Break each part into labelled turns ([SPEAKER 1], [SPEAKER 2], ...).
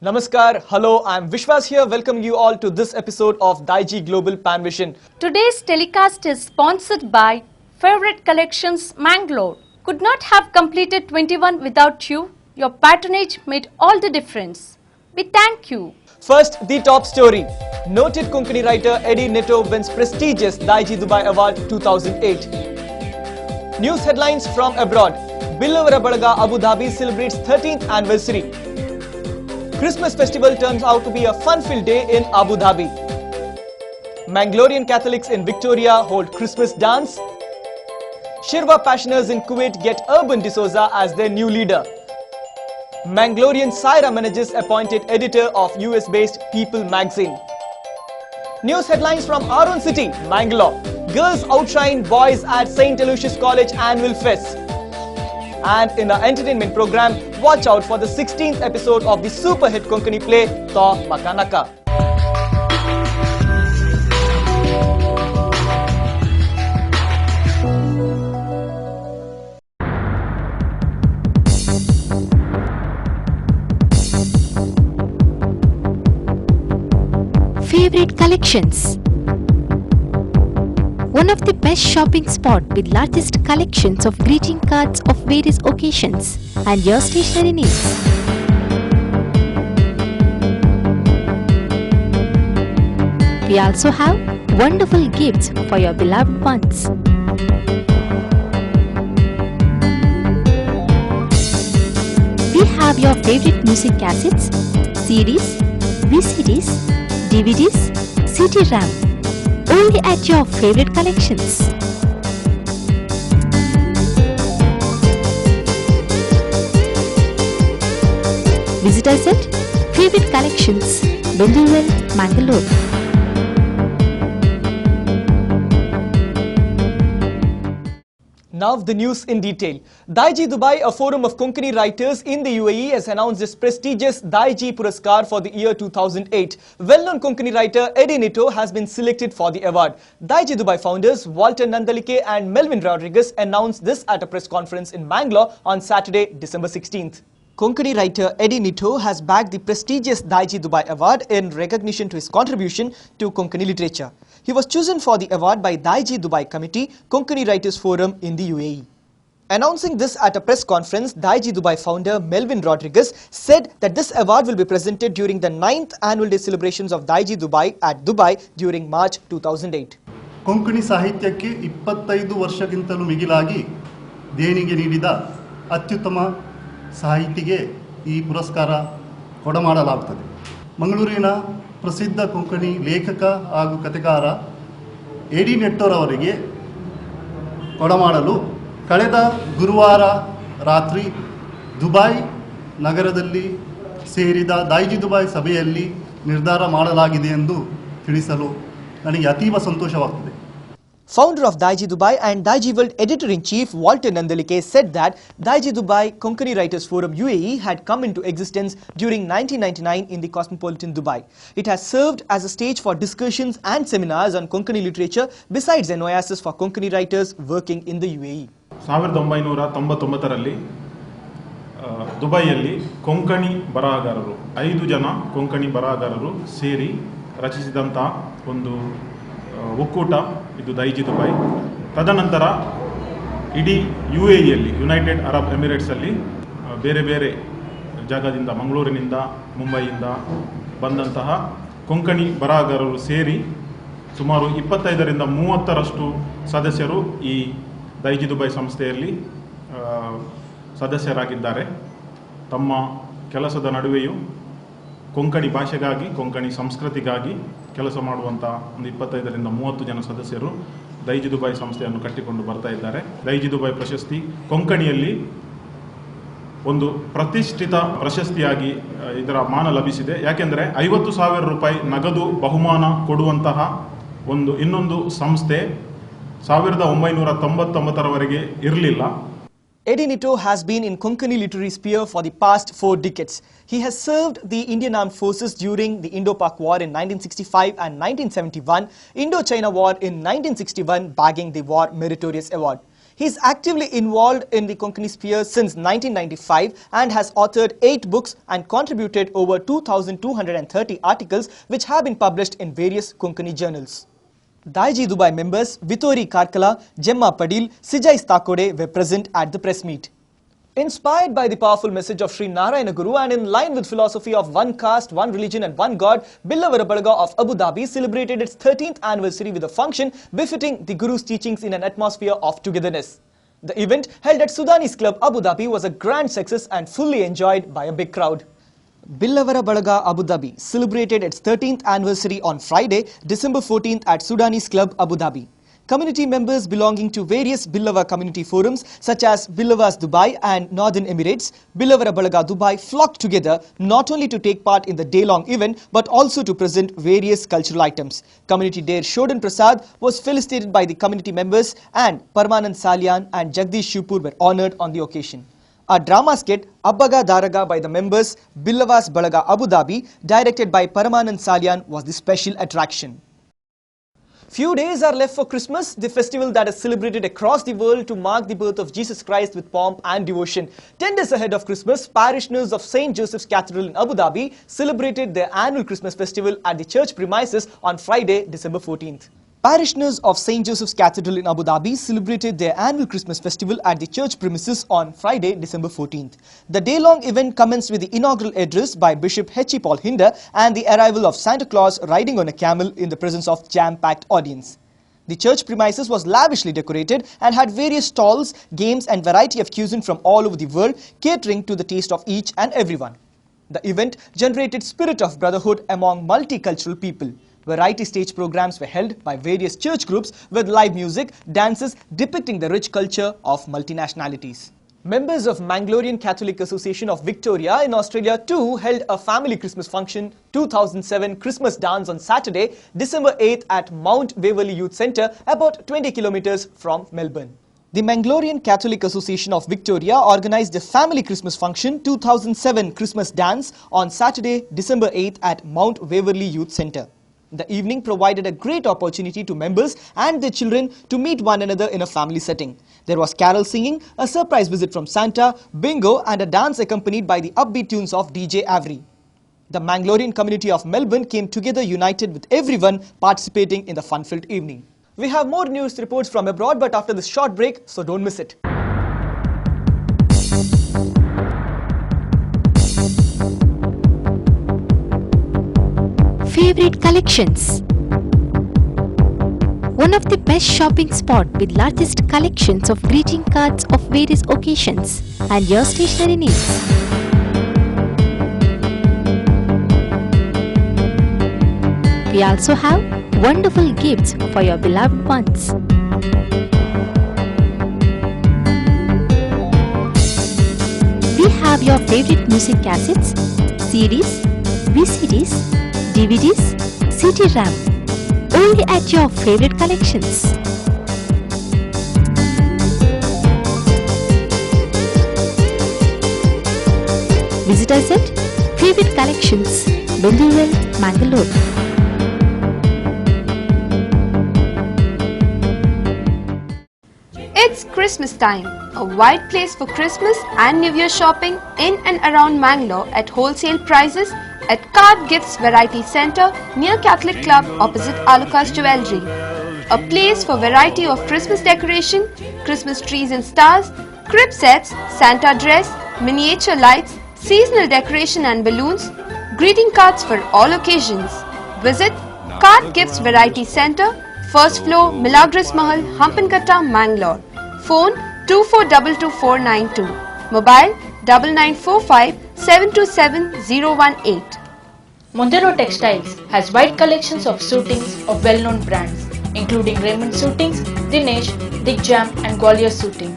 [SPEAKER 1] Namaskar, hello, I'm Vishwas here, welcoming you all to this episode of Daiji Global Pan Vision.
[SPEAKER 2] Today's telecast is sponsored by Favorite Collections Mangalore. Could not have completed 21 without you. Your patronage made all the difference. We thank you.
[SPEAKER 1] First, the top story. Noted Konkani writer Eddie Netto wins prestigious Daiji Dubai Award 2008. News headlines from abroad. Billavara Balaga Abu Dhabi celebrates 13th anniversary. Christmas festival turns out to be a fun-filled day in Abu Dhabi. Mangalorean Catholics in Victoria hold Christmas dance. Shirwa passioners in Kuwait get Urban D'Souza as their new leader. Mangalorean Saira manages appointed editor of US-based People magazine. News headlines from our own city, Mangalore. Girls outshine boys at St. Aloysius College Annual Fest. And in our entertainment program, watch out for the 16th episode of the super hit Konkani play, To Makanaka.
[SPEAKER 3] Favorite collections. One of the best shopping spot with largest collections of greeting cards of various occasions and your stationery needs. We also have wonderful gifts for your beloved ones. We have your favorite music cassettes, CDs, VCDs, DVDs, CD-ROM, only at your favorite collections. Visit us at Favorite Collections, Bengaluru, Mangalore.
[SPEAKER 1] Now the news in detail. Daiji Dubai, a forum of Konkani writers in the UAE, has announced its prestigious Daiji Puraskar for the year 2008. Well-known Konkani writer Eddie Netto has been selected for the award. Daiji Dubai founders Walter Nandalike and Melvin Rodriguez announced this at a press conference in Mangalore on Saturday, December 16th. Konkani writer Eddie Netto has bagged the prestigious Daiji Dubai Award in recognition to his contribution to Konkani literature. He was chosen for the award by Daiji Dubai Committee, Konkani Writers Forum in the UAE. Announcing this at a press conference, Daiji Dubai founder Melvin Rodriguez said that this award will be presented during the 9th annual day celebrations of Daiji Dubai at Dubai during March 2008.
[SPEAKER 4] Konkani ಸಾಹಿತ್ಯಕ್ಕೆ 25 ವರ್ಷಕ್ಕಿಂತಲೂ ಮಿಗಿಲಾಗಿ ದೇಣಿಗೆ ನೀಡಿದ ಅತ್ಯುತ್ತಮ ಸಾಹಿತಿಗೆ ಈ ಪುರಸ್ಕಾರ ಕೊಡಮಾಡಲಾಗುತ್ತದೆ. ಮಂಗಳೂರಿನ ಪ್ರಸಿದ್ಧ ಕೊಂಕಣಿ ಲೇಖಕ ಹಾಗೂ ಕಥೆಗಾರ ಎಡಿ ನೆಟ್ಟೋರವರಿಗೆ ಕೊಡಮಾಡಲು ಕಳೆದ ಗುರುವಾರ ರಾತ್ರಿ ದುಬೈ ನಗರದಲ್ಲಿ ಸೇರಿದ ದಾಯಿಜಿ ದುಬೈ ಸಭೆಯಲ್ಲಿ ನಿರ್ಧಾರ ಮಾಡಲಾಗಿದೆ ಎಂದು ತಿಳಿಸಲು ನನಗೆ ಅತೀವ ಸಂತೋಷವಾಗುತ್ತದೆ.
[SPEAKER 1] Founder of Daiji Dubai and Daiji World Editor-in-Chief Walter Nandalike said that Daiji Dubai Konkani Writers Forum UAE had come into existence during 1999 in the cosmopolitan Dubai. It has served as a stage for discussions and seminars on Konkani literature besides an oasis for Konkani writers working in the UAE.
[SPEAKER 5] 1999ರಲ್ಲಿ ದುಬೈಯಲ್ಲಿ Konkani ಬರಹಗಾರರು 5 ಜನ ಕೊಂಕಣಿ ಬರಹಗಾರರು ಸೇರಿ ರಚಿಸಿದಂಥ ಒಂದು ಒಕ್ಕೂಟ ಇದು Daiji Dubai. ತದನಂತರ ಇಡೀ UAEಯಲ್ಲಿ United Arab ಎಮಿರೇಟ್ಸಲ್ಲಿ ಬೇರೆ ಬೇರೆ ಜಾಗದಿಂದ ಮಂಗಳೂರಿನಿಂದ ಮುಂಬೈಯಿಂದ ಬಂದಂತಹ ಕೊಂಕಣಿ ಬರಹಗಾರರು ಸೇರಿ ಸುಮಾರು 25ರಿಂದ 30ರಷ್ಟು ಸದಸ್ಯರು ಈ ದೈಜಿ ದುಬೈ ಸಂಸ್ಥೆಯಲ್ಲಿ ಸದಸ್ಯರಾಗಿದ್ದಾರೆ. ತಮ್ಮ ಕೆಲಸದ ನಡುವೆಯೂ ಕೊಂಕಣಿ ಭಾಷೆಗಾಗಿ ಕೊಂಕಣಿ ಸಂಸ್ಕೃತಿಗಾಗಿ ಕೆಲಸ ಮಾಡುವಂಥ ಒಂದು 25ರಿಂದ 30 ಜನ ಸದಸ್ಯರು ದೈಜಿ ದುಬೈ ಸಂಸ್ಥೆಯನ್ನು ಕಟ್ಟಿಕೊಂಡು ಬರ್ತಾ ಇದ್ದಾರೆ. ದೈಜಿ ದುಬೈ ಪ್ರಶಸ್ತಿ ಕೊಂಕಣಿಯಲ್ಲಿ ಒಂದು ಪ್ರತಿಷ್ಠಿತ ಪ್ರಶಸ್ತಿಯಾಗಿ ಇದರ ಮಾನ ಲಭಿಸಿದೆ. ಯಾಕೆಂದರೆ 50,000 ರೂಪಾಯಿ ನಗದು ಬಹುಮಾನ ಕೊಡುವಂತಹ ಇನ್ನೊಂದು ಸಂಸ್ಥೆ 1999ರವರೆಗೆ ಇರಲಿಲ್ಲ.
[SPEAKER 1] Eddie Netto has been in Konkani literary sphere for the past 4 decades. He has served the Indian Armed Forces during the Indo-Pak War in 1965 and 1971, Indo-China War in 1961, bagging the War Meritorious Award. He is actively involved in the Konkani sphere since 1995 and has authored 8 books and contributed over 2,230 articles which have been published in various Konkani journals. Daiji Dubai members Vittori Karkala, Gemma Padil, Sijai Stakode were present at the press meet. Inspired by the powerful message of Sri Narayana Guru and in line with philosophy of one caste, one religion and one God, Billavara Balaga of Abu Dhabi celebrated its 13th anniversary with a function befitting the Guru's teachings in an atmosphere of togetherness. The event, held at Sudani's Club Abu Dhabi, was a grand success and fully enjoyed by a big crowd. Billavara Balaga Abu Dhabi celebrated its 13th anniversary on Friday, December 14th at Sudani's Club Abu Dhabi. Community members belonging to various Billava community forums such as Billavas Dubai and Northern Emirates, Billavara Balaga Dubai flocked together not only to take part in the day-long event but also to present various cultural items. Community Dare Shodan Prasad was felicitated by the community members and Parmanand Salyan and Jagdish Shupur were honoured on the occasion. A drama skit, Abbaga Daraga by the members Billavas Balaga Abu Dhabi, directed by Paramanand Salyan, was the special attraction. Few days are left for Christmas, the festival that is celebrated across the world to mark the birth of Jesus Christ with pomp and devotion. 10 days ahead of Christmas, parishioners of St. Joseph's Cathedral in Abu Dhabi celebrated their annual Christmas festival at the church premises on Friday, December 14th. Parishioners of St. Joseph's Cathedral in Abu Dhabi celebrated their annual Christmas festival at the church premises on Friday, December 14th. The day-long event commenced with the inaugural address by Bishop H.E. Paul Hinder and the arrival of Santa Claus riding on a camel in the presence of jam-packed audience. The church premises was lavishly decorated and had various stalls, games and variety of cuisine from all over the world, catering to the taste of each and everyone. The event generated spirit of brotherhood among multicultural people. Variety stage programs were held by various church groups with live music, dances depicting the rich culture of multinationalities. Members of Mangalorean Catholic Association of Victoria in Australia too held a family Christmas function 2007 Christmas dance on Saturday, December 8th at Mount Waverley Youth Centre, about 20 kilometres from Melbourne. The Mangalorean Catholic Association of Victoria organised a family Christmas function 2007 Christmas dance on Saturday, December 8th at Mount Waverley Youth Centre. The evening provided a great opportunity to members and their children to meet one another in a family setting. There was carol singing, a surprise visit from Santa, bingo and a dance accompanied by the upbeat tunes of DJ Avery. The Mangalorean community of Melbourne came together united with everyone participating in the fun-filled evening. We have more news reports from abroad but after this short break, so don't miss it.
[SPEAKER 3] Favorite collections. One of the best shopping spot with largest collections of greeting cards of various occasions and your stationery needs. We also have wonderful gifts for your beloved ones. We have your favorite music cassettes, CDs, VCDs, DVDs, CD-RAM, only at your favorite collections. Visit us at Favorite Collections, Bellurel, Mangalore.
[SPEAKER 2] It's Christmas time, a wide place for Christmas and New Year shopping in and around Mangalore at wholesale prices at Card Gifts Variety Centre near Catholic Club opposite Alucas Jewellery. A place for variety of Christmas decoration, Christmas trees and stars, crib sets, Santa dress, miniature lights, seasonal decoration and balloons, greeting cards for all occasions. Visit Card Gifts Variety Centre, first floor, Milagros Mahal, Hampankatta, Mangalore. Phone 2422 Mobile 9945 727 018.
[SPEAKER 6] Montero Textiles has wide collections of suitings of well-known brands including Raymond Suitings, Dinesh, Digjam and Gwalior Suiting,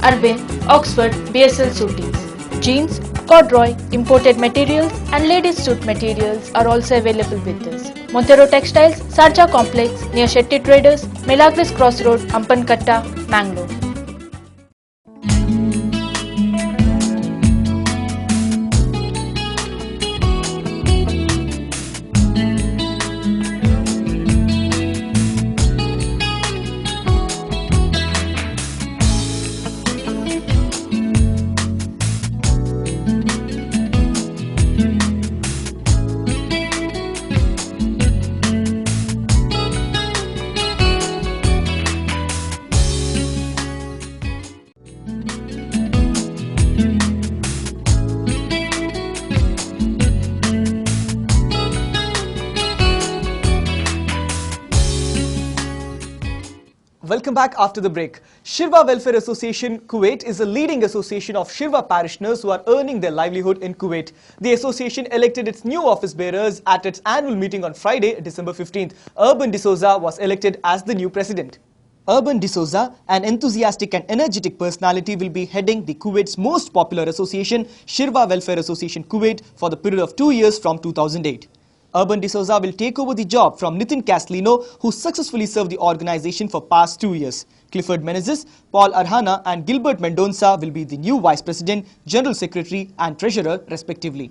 [SPEAKER 6] Arvind, Oxford, BSL Suitings. Jeans, corduroy, imported materials and ladies suit materials are also available with us. Montero Textiles, Sarja Complex near Shetty Traders, Milagros Crossroad, Hampankatta, Mangalore.
[SPEAKER 1] Welcome back after the break. Shirva Welfare Association Kuwait is a leading association of Shirva parishioners who are earning their livelihood in Kuwait. The association elected its new office bearers at its annual meeting on Friday, December 15th. Urban D'Souza was elected as the new president. Urban D'Souza, an enthusiastic and energetic personality, will be heading the Kuwait's most popular association, Shirva Welfare Association Kuwait, for the period of 2 years from 2008. Urban D'Souza will take over the job from Nitin Castellino, who successfully served the organization for past 2 years. Clifford Menezes, Paul Arhana and Gilbert Mendonça will be the new Vice President, General Secretary and Treasurer respectively.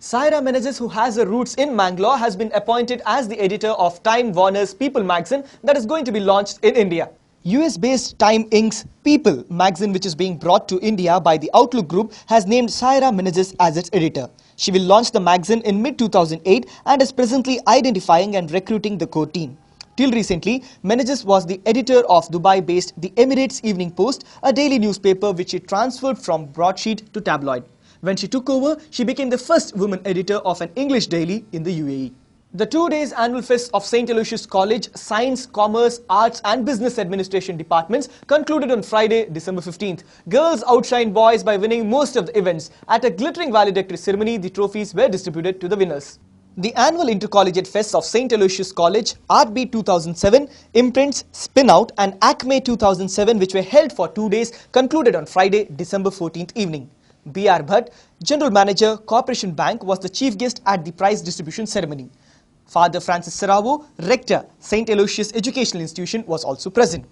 [SPEAKER 1] Saira Menezes, who has her roots in Mangalore, has been appointed as the editor of Time Warner's People magazine that is going to be launched in India. US-based Time Inc.'s People magazine, which is being brought to India by the Outlook Group, has named Saira Menezes as its editor. She will launch the magazine in mid-2008 and is presently identifying and recruiting the core team. Till recently, Menezes was the editor of Dubai-based The Emirates Evening Post, a daily newspaper which she transferred from broadsheet to tabloid. When she took over, she became the first woman editor of an English daily in the UAE. The 2 days annual fest of St. Aloysius College Science, Commerce, Arts and Business Administration departments concluded on Friday, December 15th. Girls outshined boys by winning most of the events. At a glittering valedictory ceremony, the trophies were distributed to the winners. The annual intercollegiate fests of St. Aloysius College, Artbeat 2007, Imprints, Spin Out and Acme 2007, which were held for 2 days, concluded on Friday, December 14th evening. B.R. Bhatt, General Manager, Corporation Bank, was the chief guest at the prize distribution ceremony. Father Francis Saravo, Rector, St. Aloysius Educational Institution, was also present.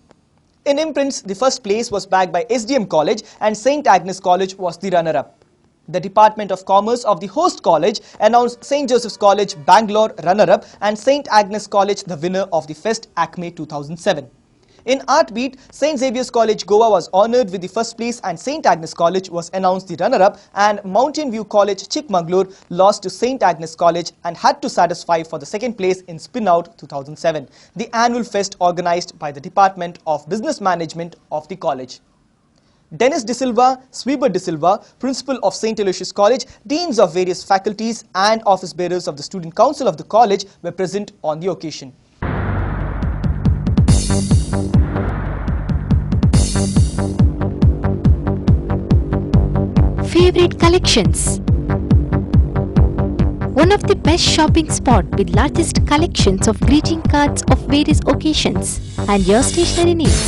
[SPEAKER 1] In Imprints, the first place was bagged by SDM College and St. Agnes College was the runner-up. The Department of Commerce of the host college announced St. Joseph's College, Bangalore, runner-up and St. Agnes College, the winner of the Fest Acme 2007. In Artbeat, St. Xavier's College, Goa was honoured with the first place and St. Agnes College was announced the runner-up, and Mountain View College, Chikmagalur lost to St. Agnes College and had to satisfy for the second place in Spin Out 2007, the annual fest organised by the Department of Business Management of the college. Dennis De Silva, Sweber De Silva, Principal of St. Aloysius College, Deans of various faculties and office bearers of the Student Council of the college were present on the occasion.
[SPEAKER 3] Favorite collections. One of the best shopping spot with largest collections of greeting cards of various occasions and your stationery needs.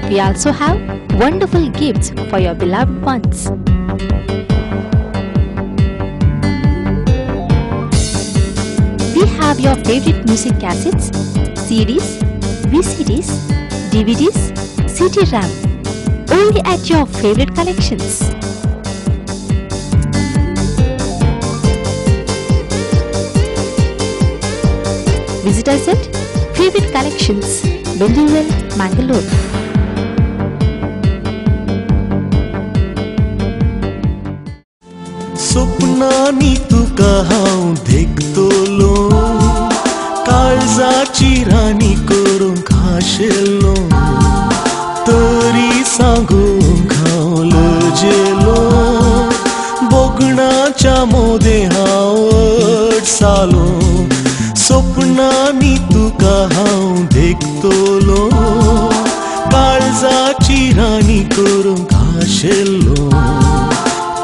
[SPEAKER 3] We also have wonderful gifts for your beloved ones. We have your favorite music cassettes, CDs, VCDs, DVDs, CD-RAM, only at your favorite collections. Visit us at Favorite Collections, Benduvel, Mangalore.
[SPEAKER 7] स्वप्नानी तुका हांव देखतलो काळजाची राणी करून खाशेलो तरी सांगूंक हांव लजेलो बोगणाच्या मोदे हांव अडसालो स्वप्नानी तुका हांव देखतलो काळजाची राणी करून खाशेलो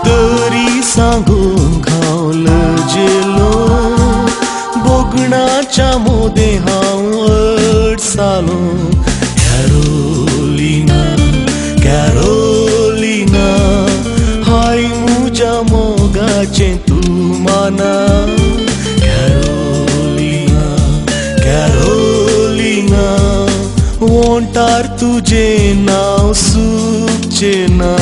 [SPEAKER 7] तरी सांगूंक हांव लजेलो बोगणाच्या मोदे हांव अडसालो कॅरोलिना कॅरोलिना हाय मुज्या मोगाचें तूं माना कॅरोलिना कॅरोलिना वोंटार तुजें नांव सुचचें ना.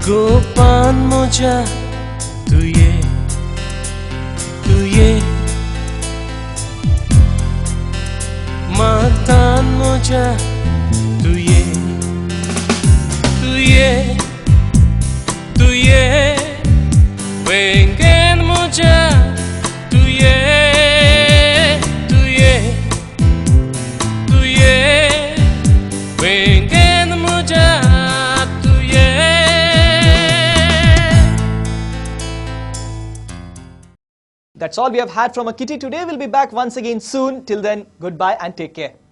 [SPEAKER 7] Gopan moja tu ye matan moja tu ye pengen moja tu ye pengen moja tu ye.
[SPEAKER 1] That's all we have had from a kitty today. We'll be back once again soon. Till then, goodbye and take care.